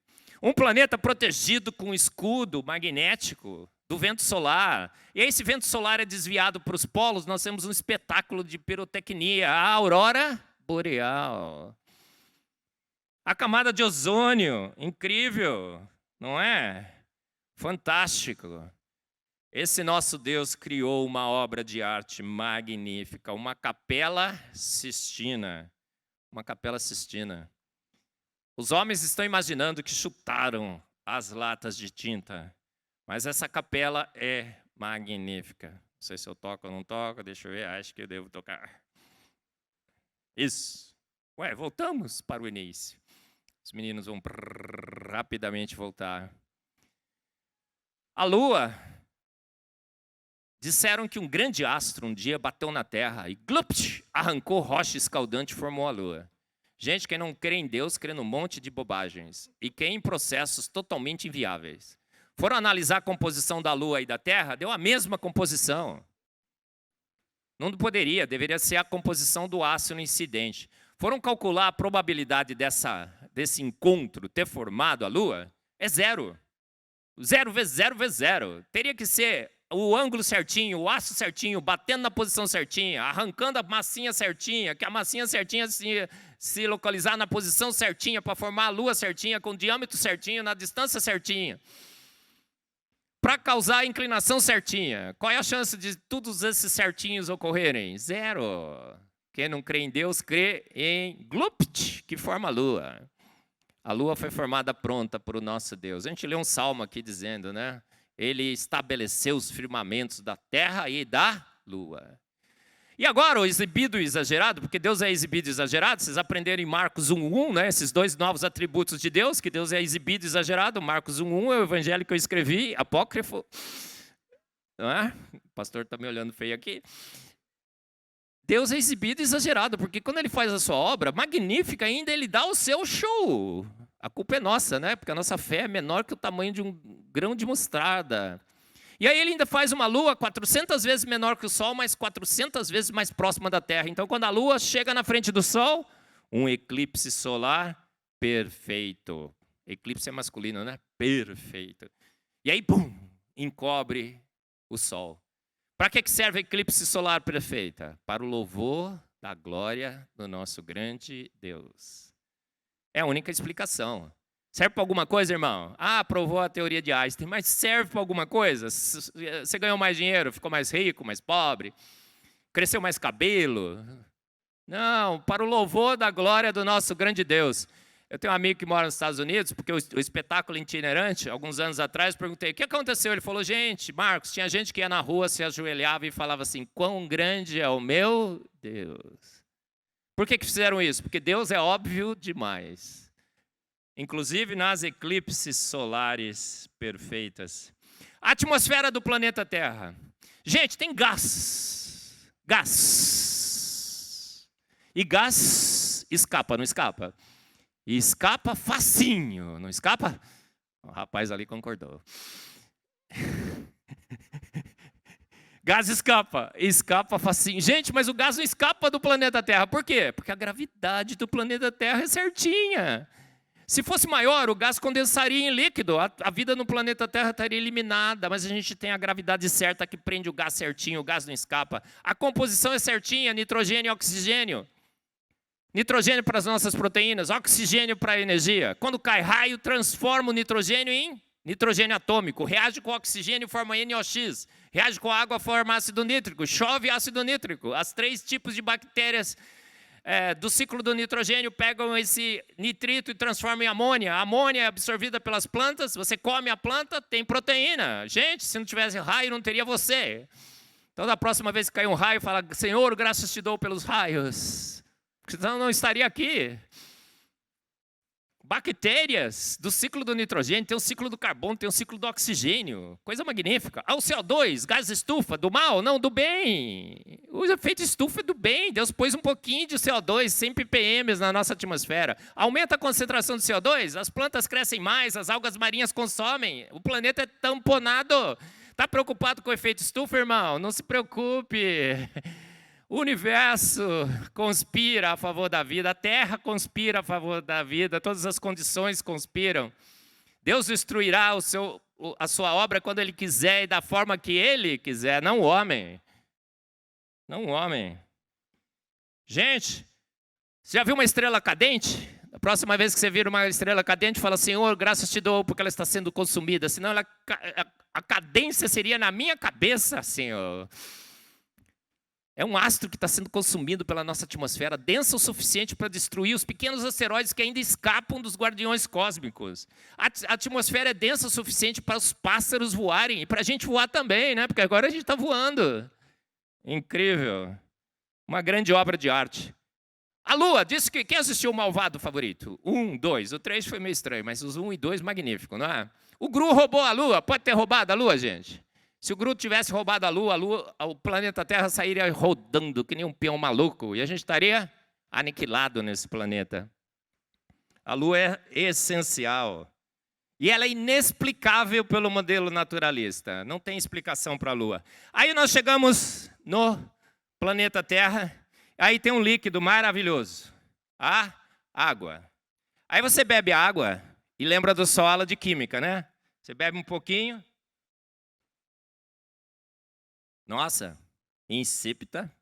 Um planeta protegido com um escudo magnético do vento solar. E aí esse vento solar é desviado para os polos, nós temos um espetáculo de pirotecnia, a aurora boreal. A camada de ozônio, incrível, não é? Fantástico. Esse nosso Deus criou uma obra de arte magnífica, uma capela Sistina. Uma capela Sistina. Os homens estão imaginando que chutaram as latas de tinta. Mas essa capela é magnífica. Não sei se eu toco ou não toco, deixa eu ver, acho que eu devo tocar. Isso. Ué, voltamos para o início. Os meninos vão rapidamente voltar. A Lua, disseram que um grande astro um dia bateu na Terra e glupt, arrancou rocha escaldante e formou a Lua. Gente, quem não crê em Deus, crê num monte de bobagens. E crê em processos totalmente inviáveis. Foram analisar a composição da Lua e da Terra, deu a mesma composição. Não poderia, deveria ser a composição do ácido incidente. Foram calcular a probabilidade desse encontro ter formado a Lua? É 0. 0 vezes 0 vezes 0. Teria que ser o ângulo certinho, o aço certinho, batendo na posição certinha, arrancando a massinha certinha, que a massinha certinha se localizar na posição certinha para formar a Lua certinha, com o diâmetro certinho, na distância certinha. Para causar a inclinação certinha. Qual é a chance de todos esses certinhos ocorrerem? 0. Quem não crê em Deus, crê em Glupt, que forma a Lua. A Lua foi formada pronta por o nosso Deus. A gente lê um salmo aqui dizendo, né? Ele estabeleceu os firmamentos da terra e da Lua. E agora o exibido e exagerado, porque Deus é exibido e exagerado, vocês aprenderam em Marcos 1:1, né? Esses 2 novos atributos de Deus, que Deus é exibido e exagerado. Marcos 1:1 é o evangelho que eu escrevi, apócrifo. Não é? O pastor está me olhando feio aqui. Deus é exibido e exagerado, porque quando ele faz a sua obra magnífica ainda, ele dá o seu show. A culpa é nossa, né? Porque a nossa fé é menor que o tamanho de um grão de mostarda. E aí ele ainda faz uma lua 400 vezes menor que o Sol, mas 400 vezes mais próxima da Terra. Então, quando a lua chega na frente do Sol, um eclipse solar perfeito. Eclipse é masculino, né? Perfeito. E aí, pum, encobre o Sol. Para que serve a eclipse solar perfeita? Para o louvor da glória do nosso grande Deus. É a única explicação. Serve para alguma coisa, irmão? Ah, provou a teoria de Einstein, mas serve para alguma coisa? Você ganhou mais dinheiro, ficou mais rico, mais pobre? Cresceu mais cabelo? Não, para o louvor da glória do nosso grande Deus. Eu tenho um amigo que mora nos Estados Unidos, porque o espetáculo itinerante, alguns anos atrás, perguntei, o que aconteceu? Ele falou, gente, Marcos, tinha gente que ia na rua, se ajoelhava e falava assim, quão grande é o meu Deus. Por que fizeram isso? Porque Deus é óbvio demais. Inclusive nas eclipses solares perfeitas. A atmosfera do planeta Terra. Gente, tem gás. Gás. E gás escapa, não escapa? E escapa facinho, não escapa? O rapaz ali concordou. Gás escapa facinho. Gente, mas o gás não escapa do planeta Terra. Por quê? Porque a gravidade do planeta Terra é certinha. Se fosse maior, o gás condensaria em líquido. A vida no planeta Terra estaria eliminada, mas a gente tem a gravidade certa que prende o gás certinho, o gás não escapa. A composição é certinha, nitrogênio e oxigênio. Nitrogênio para as nossas proteínas, oxigênio para a energia. Quando cai raio, transforma o nitrogênio em nitrogênio atômico. Reage com o oxigênio e forma NOx. Reage com a água, forma ácido nítrico. Chove ácido nítrico. As 3 tipos de bactérias do ciclo do nitrogênio pegam esse nitrito e transformam em amônia. A amônia é absorvida pelas plantas, você come a planta, tem proteína. Gente, se não tivesse raio, não teria você. Então, da próxima vez que cair um raio, fala, Senhor, graças te dou pelos raios. Porque senão não estaria aqui. Bactérias do ciclo do nitrogênio, tem o ciclo do carbono, tem o ciclo do oxigênio. Coisa magnífica. O CO2, gás estufa, do mal? Não, do bem. O efeito estufa é do bem. Deus pôs um pouquinho de CO2, 100 ppm na nossa atmosfera. Aumenta a concentração de CO2, as plantas crescem mais, as algas marinhas consomem. O planeta é tamponado. Está preocupado com o efeito estufa, irmão? Não se preocupe. O universo conspira a favor da vida, a terra conspira a favor da vida, todas as condições conspiram. Deus destruirá a sua obra quando Ele quiser e da forma que Ele quiser, não o homem. Não o homem. Gente, você já viu uma estrela cadente? A próxima vez que você vir uma estrela cadente, fala, Senhor, graças te dou porque ela está sendo consumida, senão a cadência seria na minha cabeça, Senhor. É um astro que está sendo consumido pela nossa atmosfera, densa o suficiente para destruir os pequenos asteroides que ainda escapam dos guardiões cósmicos. A atmosfera é densa o suficiente para os pássaros voarem e para a gente voar também, né? Porque agora a gente está voando. Incrível. Uma grande obra de arte. A Lua, disse que quem assistiu o Malvado favorito? 1, 2, o 3 foi meio estranho, mas os 1 e 2, magnífico, não é? O Gru roubou a Lua, pode ter roubado a Lua, gente? Se o Gru tivesse roubado a Lua, o planeta Terra sairia rodando que nem um peão maluco e a gente estaria aniquilado nesse planeta. A Lua é essencial. E ela é inexplicável pelo modelo naturalista. Não tem explicação para a Lua. Aí nós chegamos no planeta Terra, aí tem um líquido maravilhoso. A água. Aí você bebe água e lembra da sua aula de química, né? Você bebe um pouquinho. Nossa, insípida,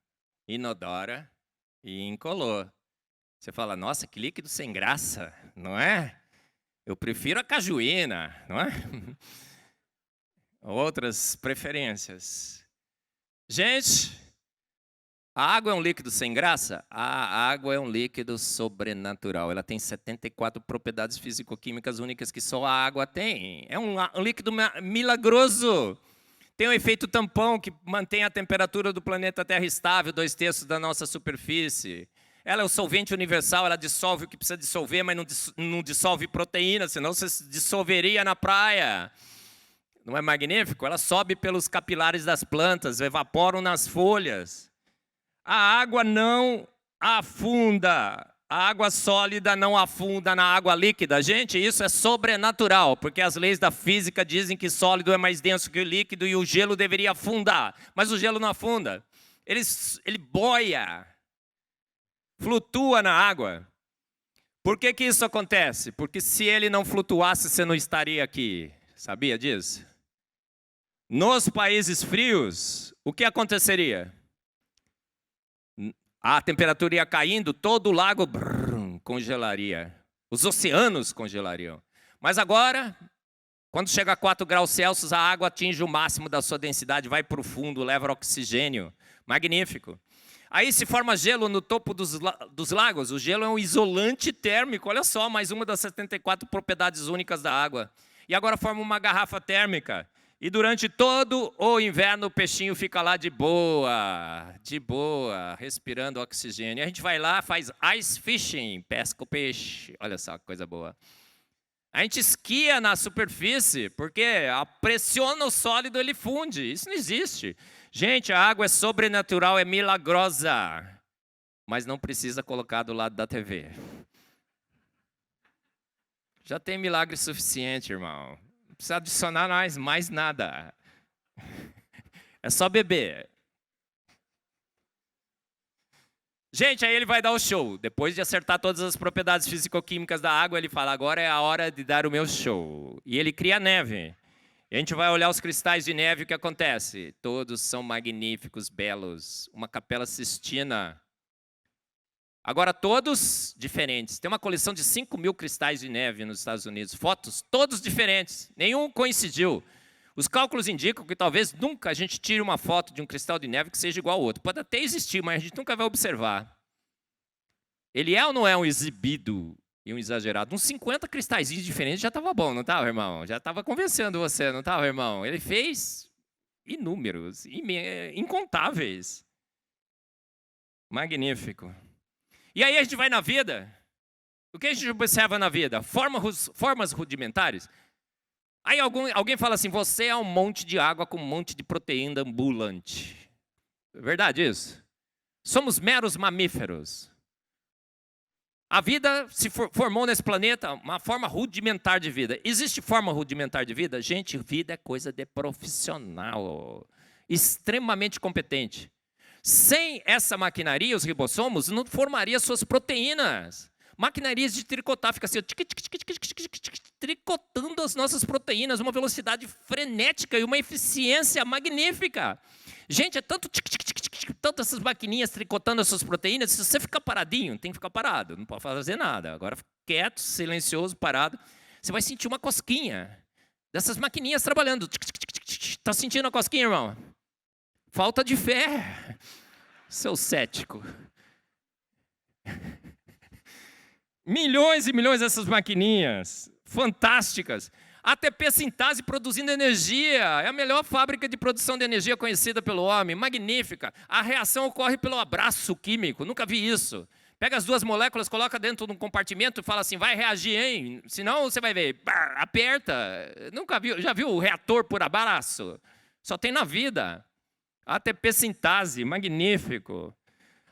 inodora e incolor. Você fala, nossa, que líquido sem graça, não é? Eu prefiro a cajuína, não é? Outras preferências. Gente, a água é um líquido sem graça? A água é um líquido sobrenatural. Ela tem 74 propriedades físico-químicas únicas que só a água tem. É um líquido milagroso. Tem o efeito tampão, que mantém a temperatura do planeta Terra estável, 2/3 da nossa superfície. Ela é o solvente universal, ela dissolve o que precisa dissolver, mas não dissolve proteína, senão você se dissolveria na praia. Não é magnífico? Ela sobe pelos capilares das plantas, evaporam nas folhas. A água não afunda. A água sólida não afunda na água líquida. Gente, isso é sobrenatural, porque as leis da física dizem que sólido é mais denso que o líquido e o gelo deveria afundar. Mas o gelo não afunda. Ele boia, flutua na água. Por que isso acontece? Porque se ele não flutuasse, você não estaria aqui. Sabia disso? Nos países frios, o que aconteceria? A temperatura ia caindo, todo o lago congelaria. Os oceanos congelariam. Mas agora, quando chega a 4 graus Celsius, a água atinge o máximo da sua densidade, vai para o fundo, leva oxigênio. Magnífico. Aí se forma gelo no topo dos lagos. O gelo é um isolante térmico. Olha só, mais uma das 74 propriedades únicas da água. E agora forma uma garrafa térmica. E durante todo o inverno o peixinho fica lá de boa, respirando oxigênio. E a gente vai lá, faz ice fishing, pesca o peixe. Olha só que coisa boa. A gente esquia na superfície, porque pressiona o sólido, ele funde. Isso não existe. Gente, a água é sobrenatural, é milagrosa. Mas não precisa colocar do lado da TV. Já tem milagre suficiente, irmão. Não precisa adicionar mais nada. É só beber. Gente, aí ele vai dar o show. Depois de acertar todas as propriedades físico-químicas da água, ele fala, agora é a hora de dar o meu show. E ele cria neve. E a gente vai olhar os cristais de neve, o que acontece? Todos são magníficos, belos. Uma Capela Sistina. Agora, todos diferentes. Tem uma coleção de 5.000 cristais de neve nos Estados Unidos. Fotos, todos diferentes. Nenhum coincidiu. Os cálculos indicam que talvez nunca a gente tire uma foto de um cristal de neve que seja igual ao outro. Pode até existir, mas a gente nunca vai observar. Ele é ou não é um exibido e um exagerado? Uns 50 cristalzinhos diferentes já estava bom, não estava, irmão? Já estava convencendo você, não estava, irmão? Ele fez inúmeros, incontáveis. Magnífico. E aí a gente vai na vida. O que a gente observa na vida? Formas rudimentares. Aí alguém fala assim, você é um monte de água com um monte de proteína ambulante. É verdade isso? Somos meros mamíferos. A vida se formou nesse planeta, uma forma rudimentar de vida. Existe forma rudimentar de vida? Gente, vida é coisa de profissional, extremamente competente. Sem essa maquinaria, os ribossomos não formariam suas proteínas. Maquinarias de tricotar, fica assim, tricotando as nossas proteínas, uma velocidade frenética e uma eficiência magnífica. Gente, é tanto essas maquininhas tricotando as suas proteínas, se você ficar paradinho, tem que ficar parado, não pode fazer nada. Agora, quieto, silencioso, parado, você vai sentir uma cosquinha dessas maquininhas trabalhando. Está sentindo a cosquinha, irmão? Falta de fé, seu cético. Milhões e milhões dessas maquininhas, fantásticas. ATP Sintase produzindo energia, é a melhor fábrica de produção de energia conhecida pelo homem, magnífica. A reação ocorre pelo abraço químico, nunca vi isso. Pega as duas moléculas, coloca dentro de um compartimento e fala assim, vai reagir, hein? Senão você vai ver, aperta. Nunca viu, já viu o reator por abraço? Só tem na vida. ATP Sintase, magnífico.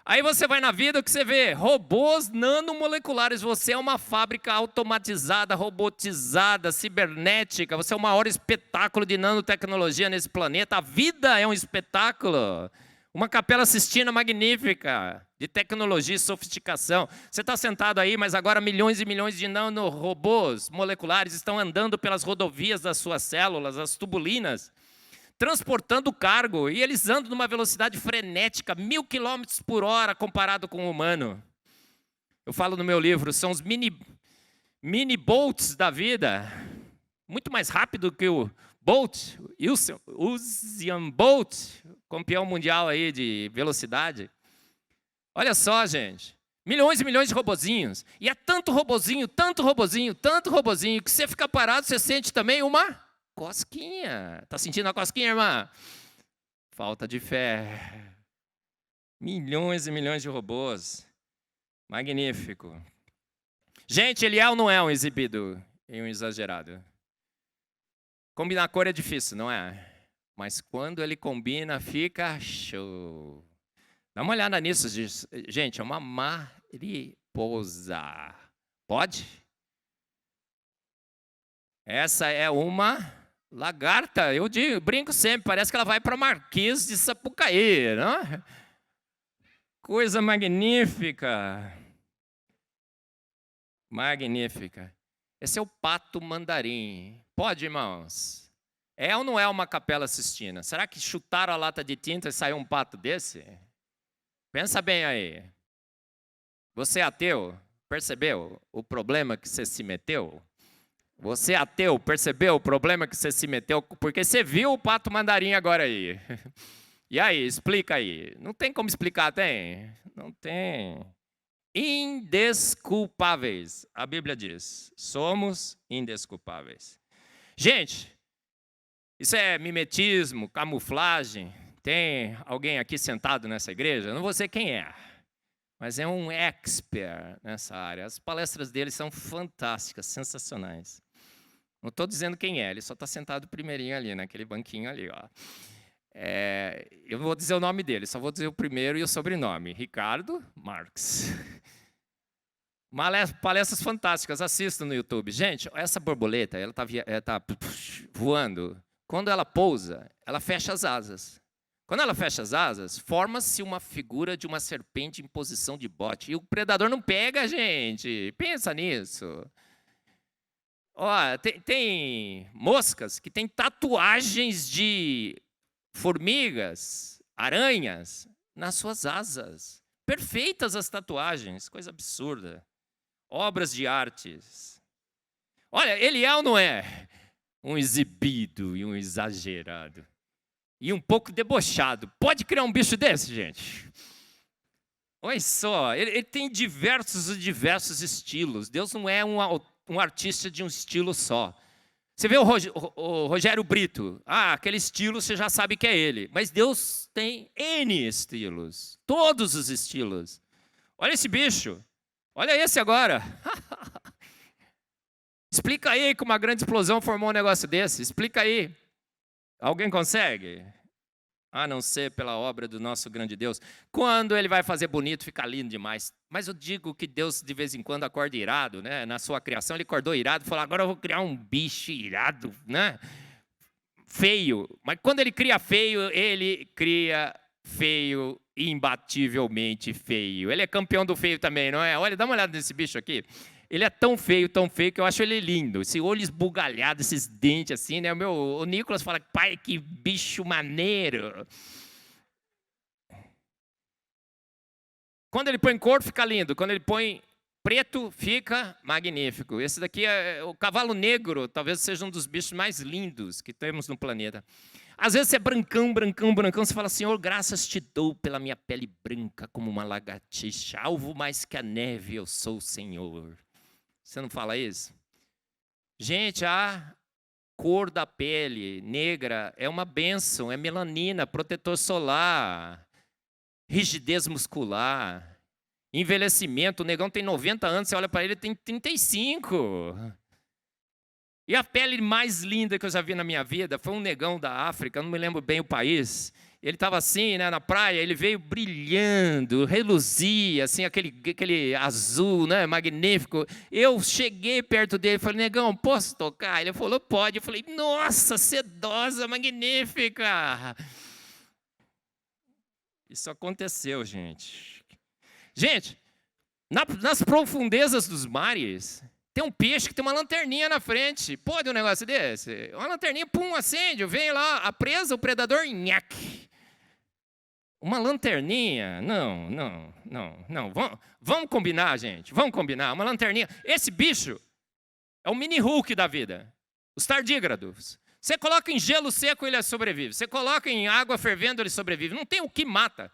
Aí você vai na vida, o que você vê? Robôs nanomoleculares. Você é uma fábrica automatizada, robotizada, cibernética. Você é o maior espetáculo de nanotecnologia nesse planeta. A vida é um espetáculo. Uma Capela Sistina magnífica, de tecnologia e sofisticação. Você está sentado aí, mas agora milhões e milhões de nanorobôs moleculares estão andando pelas rodovias das suas células, as tubulinas, transportando cargo, e eles andam numa velocidade frenética, 1.000 km por hora comparado com o humano. Eu falo no meu livro, são os mini bolts da vida, muito mais rápido que o Bolt, Usain Bolt, campeão mundial aí de velocidade. Olha só, gente, milhões e milhões de robozinhos, e é tanto robozinho, que você fica parado, você sente também uma cosquinha. Tá sentindo a cosquinha, irmã? Falta de fé. Milhões e milhões de robôs. Magnífico. Gente, ele é ou não é um exibido e um exagerado? Combinar cor é difícil, não é? Mas quando ele combina, fica show. Dá uma olhada nisso, gente. É uma mariposa. Pode? Essa é uma lagarta, eu brinco sempre, parece que ela vai para Marquês de Sapucaí, não? Coisa magnífica. Magnífica. Esse é o pato mandarim. Pode, irmãos? É ou não é uma Capela Sistina? Será que chutaram a lata de tinta e saiu um pato desse? Pensa bem aí. Você é ateu? Percebeu o problema que você se meteu? Você ateu, percebeu o problema que você se meteu? Porque você viu o pato mandarim agora aí. E aí, explica aí. Não tem como explicar, tem? Não tem. Indesculpáveis. A Bíblia diz, somos indesculpáveis. Gente, isso é mimetismo, camuflagem. Tem alguém aqui sentado nessa igreja? Eu não vou dizer quem é, mas é um expert nessa área. As palestras dele são fantásticas, sensacionais. Não estou dizendo quem é, ele só está sentado primeirinho ali, naquele banquinho ali. Ó. Eu não vou dizer o nome dele, só vou dizer o primeiro e o sobrenome. Ricardo Marx. Palestras fantásticas, assistam no YouTube. Gente, essa borboleta, ela está voando. Quando ela pousa, ela fecha as asas. Quando ela fecha as asas, forma-se uma figura de uma serpente em posição de bote. E o predador não pega a gente. Pensa nisso. Ó, tem moscas que têm tatuagens de formigas, aranhas, nas suas asas. Perfeitas as tatuagens, coisa absurda. Obras de artes. Olha, ele é ou não é? Um exibido e um exagerado. E um pouco debochado. Pode criar um bicho desse, gente? Olha só, ele tem diversos estilos. Deus não é um artista de um estilo só. Você vê o Rogério Brito. Aquele estilo você já sabe que é ele. Mas Deus tem N estilos. Todos os estilos. Olha esse bicho. Olha esse agora. Explica aí como uma grande explosão formou um negócio desse. Explica aí. Alguém consegue? A não ser pela obra do nosso grande Deus. Quando ele vai fazer bonito, fica lindo demais. Mas eu digo que Deus, de vez em quando, acorda irado, né? Na sua criação, ele acordou irado e falou, agora eu vou criar um bicho irado, né? Feio. Mas quando ele cria feio, ele cria feio, imbativelmente feio. Ele é campeão do feio também, não é? Olha, dá uma olhada nesse bicho aqui. Ele é tão feio, que eu acho ele lindo. Esse olho esbugalhado, esses dentes assim, né? O Nicolas fala, pai, que bicho maneiro. Quando ele põe cor, fica lindo. Quando ele põe preto, fica magnífico. Esse daqui é o cavalo negro, talvez seja um dos bichos mais lindos que temos no planeta. Às vezes você é brancão, você fala, Senhor, graças te dou pela minha pele branca como uma lagartixa. Alvo mais que a neve, eu sou o Senhor. Você não fala isso? Gente, a cor da pele negra é uma bênção, é melanina, protetor solar, rigidez muscular, envelhecimento. O negão tem 90 anos, você olha para ele, tem 35. E a pele mais linda que eu já vi na minha vida foi um negão da África, não me lembro bem o país. Ele estava assim, né, na praia, ele veio brilhando, reluzia, assim, aquele azul, né, magnífico. Eu cheguei perto dele e falei, negão, posso tocar? Ele falou, pode. Eu falei, nossa, sedosa, magnífica. Isso aconteceu, gente. Gente, nas profundezas dos mares, tem um peixe que tem uma lanterninha na frente. Pode um negócio desse? Uma lanterninha, pum, acende, vem lá, a presa, o predador, nhaque. Uma lanterninha? Não. Vamos combinar, gente. Vamos combinar. Uma lanterninha. Esse bicho é o mini Hulk da vida. Os tardígrados. Você coloca em gelo seco, ele sobrevive. Você coloca em água fervendo, ele sobrevive. Não tem o que mata.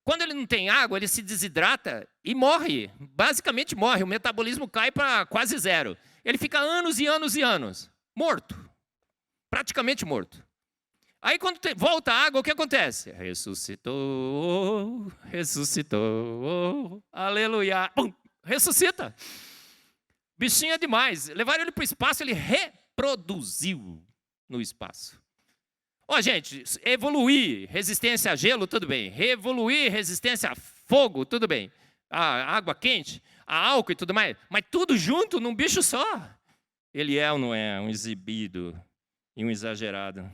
Quando ele não tem água, ele se desidrata e morre. Basicamente morre. O metabolismo cai para quase zero. Ele fica anos e anos e anos. Morto. Praticamente morto. Aí quando volta a água, o que acontece? Ressuscitou, aleluia. Pum, ressuscita. Bichinho é demais. Levaram ele para o espaço, ele reproduziu no espaço. Ó, gente, evoluir resistência a gelo, tudo bem. Evoluir resistência a fogo, tudo bem. A água quente, a álcool e tudo mais. Mas tudo junto num bicho só. Ele é ou não é um exibido e um exagerado?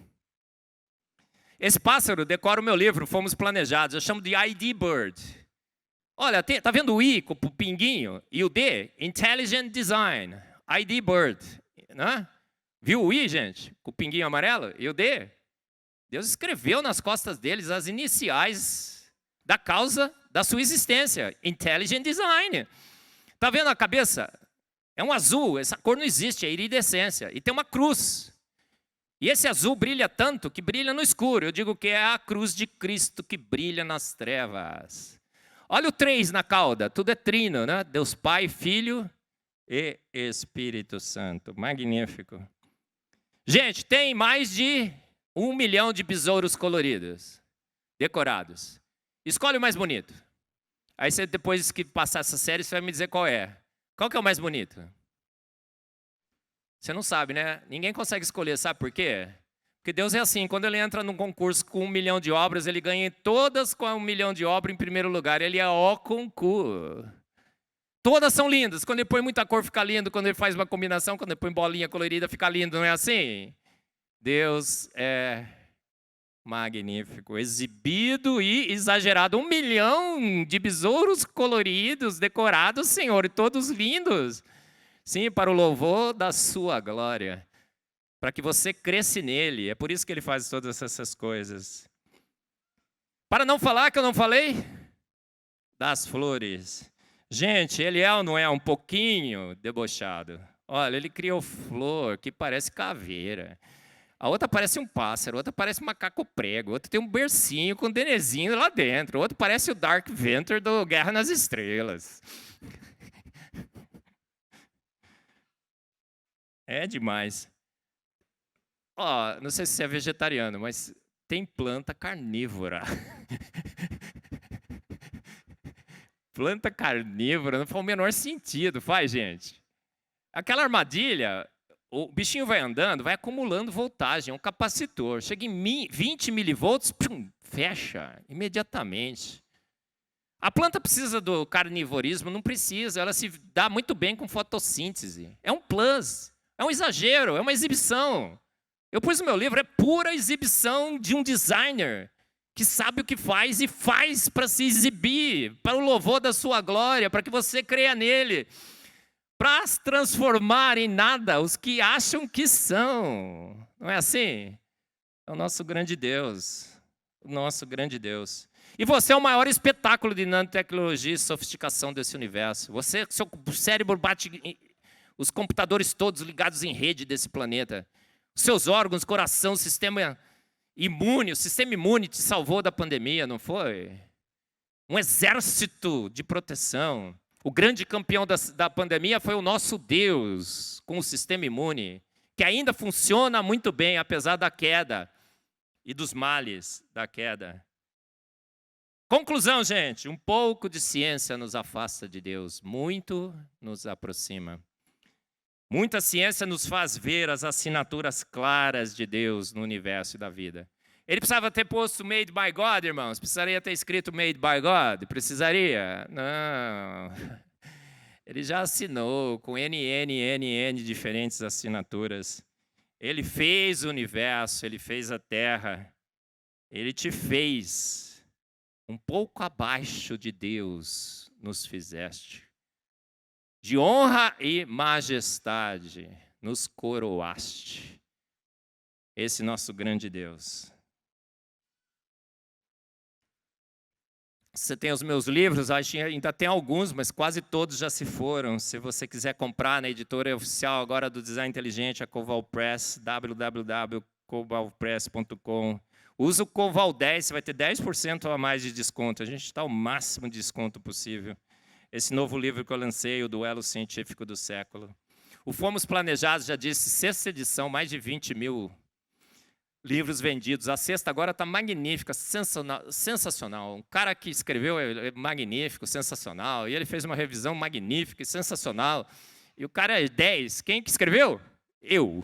Esse pássaro decora o meu livro, Fomos Planejados. Eu chamo de ID Bird. Olha, tá vendo o I com o pinguinho? E o D? Intelligent Design. ID Bird. Né? Viu o I, gente? Com o pinguinho amarelo? E o D? Deus escreveu nas costas deles as iniciais da causa da sua existência. Intelligent Design. Tá vendo a cabeça? É um azul. Essa cor não existe, é iridescência. E tem uma cruz. E esse azul brilha tanto que brilha no escuro. Eu digo que é a cruz de Cristo que brilha nas trevas. Olha o 3 na cauda, tudo é trino, né? Deus Pai, Filho e Espírito Santo. Magnífico. Gente, tem mais de 1 milhão de besouros coloridos, decorados. Escolhe o mais bonito. Aí você, depois que passar essa série, você vai me dizer qual é. Qual que é o mais bonito? Você não sabe, né? Ninguém consegue escolher, sabe por quê? Porque Deus é assim, quando ele entra num concurso com 1 milhão de obras, ele ganha todas com 1 milhão de obras em primeiro lugar. Ele é o concurso. Todas são lindas. Quando ele põe muita cor, fica lindo. Quando ele faz uma combinação, quando ele põe bolinha colorida, fica lindo, não é assim? Deus é magnífico, exibido e exagerado. 1 milhão de besouros coloridos, decorados, Senhor, e todos lindos. Sim, para o louvor da sua glória. Para que você cresça nele. É por isso que ele faz todas essas coisas. Para não falar que eu não falei das flores. Gente, ele é ou não é um pouquinho debochado? Olha, ele criou flor que parece caveira. A outra parece um pássaro, a outra parece um macaco prego, a outra tem um bercinho com um denezinho lá dentro, a outra parece o Dark Ventor do Guerra nas Estrelas. É demais. Ó, não sei se você é vegetariano, mas tem planta carnívora. Planta carnívora não faz o menor sentido, faz, gente? Aquela armadilha, o bichinho vai andando, vai acumulando voltagem, é um capacitor. Chega em 20 milivolts, pum, fecha imediatamente. A planta precisa do carnivorismo? Não precisa, ela se dá muito bem com fotossíntese. É um plus, é um exagero, é uma exibição. Eu pus no meu livro, é pura exibição de um designer que sabe o que faz e faz para se exibir, para o louvor da sua glória, para que você creia nele, para transformar em nada os que acham que são. Não é assim? É o nosso grande Deus, o nosso grande Deus. E você é o maior espetáculo de nanotecnologia e sofisticação desse universo. Você, seu cérebro bate os computadores todos ligados em rede desse planeta. Seus órgãos, coração, sistema imune, o sistema imune te salvou da pandemia, não foi? Um exército de proteção. O grande campeão da pandemia foi o nosso Deus, com o sistema imune, que ainda funciona muito bem, apesar da queda e dos males da queda. Conclusão, gente, um pouco de ciência nos afasta de Deus, muito nos aproxima. Muita ciência nos faz ver as assinaturas claras de Deus no universo e da vida. Ele precisava ter posto Made by God, irmãos? Precisaria ter escrito Made by God? Precisaria? Não. Ele já assinou com NNNN diferentes assinaturas. Ele fez o universo, ele fez a terra. Ele te fez. Um pouco abaixo de Deus nos fizeste. De honra e majestade nos coroaste. Esse nosso grande Deus. Você tem os meus livros, acho que ainda tem alguns, mas quase todos já se foram. Se você quiser comprar na editora oficial agora do Design Inteligente, a Coval Press, www.covalpress.com. Usa o Coval 10, você vai ter 10% a mais de desconto. A gente está ao máximo de desconto possível. Esse novo livro que eu lancei, o Duelo Científico do Século. O Fomos Planejados, já disse, sexta edição, mais de 20 mil livros vendidos. A sexta agora está magnífica, sensacional. Um cara que escreveu é magnífico, sensacional. E ele fez uma revisão magnífica e sensacional. E o cara é 10. Quem que escreveu? Eu.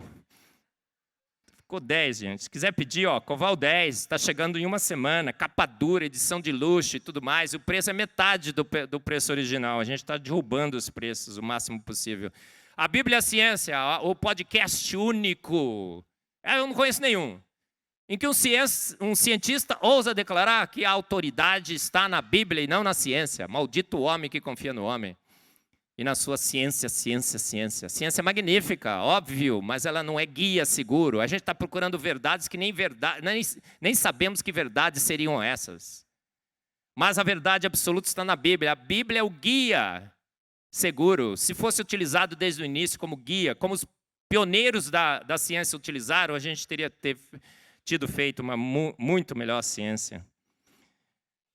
Ficou 10, gente. Se quiser pedir, ó, Coval 10, está chegando em uma semana, capa dura, edição de luxo e tudo mais. O preço é metade do preço original. A gente está derrubando os preços o máximo possível. A Bíblia e a Ciência, o podcast único. Eu não conheço nenhum. Em que um cientista ousa declarar que a autoridade está na Bíblia e não na ciência. Maldito o homem que confia no homem. E na sua ciência. Ciência é magnífica, óbvio, mas ela não é guia seguro. A gente está procurando verdades que nem sabemos que verdades seriam essas. Mas a verdade absoluta está na Bíblia. A Bíblia é o guia seguro. Se fosse utilizado desde o início como guia, como os pioneiros da ciência utilizaram, a gente teria tido feito uma muito melhor ciência.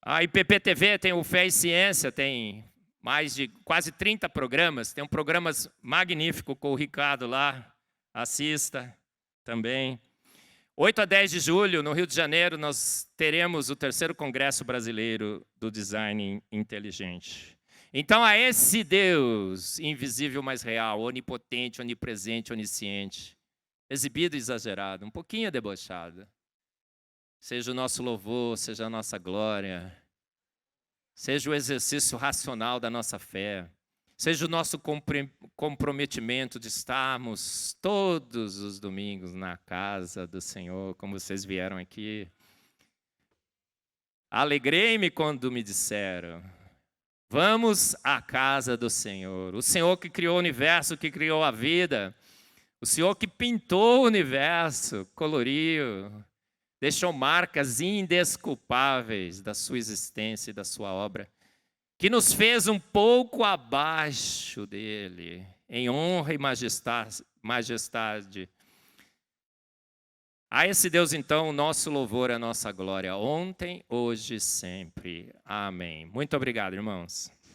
A IPP-TV tem o Fé e Ciência, tem mais de quase 30 programas. Tem um programa magnífico com o Ricardo lá. Assista também. 8 a 10 de julho, no Rio de Janeiro, nós teremos o 3º Congresso Brasileiro do Design Inteligente. Então, a esse Deus invisível, mas real, onipotente, onipresente, onisciente, exibido e exagerado, um pouquinho debochado, seja o nosso louvor, seja a nossa glória, seja o exercício racional da nossa fé, seja o nosso comprometimento de estarmos todos os domingos na casa do Senhor, como vocês vieram aqui, Alegrei-me quando me disseram: vamos à casa do Senhor. O Senhor que criou o universo, que criou a vida. O Senhor que pintou o universo, coloriu, deixou marcas indesculpáveis da sua existência e da sua obra, que nos fez um pouco abaixo dele, em honra e majestade. A esse Deus, então, o nosso louvor, a nossa glória, ontem, hoje e sempre. Amém. Muito obrigado, irmãos.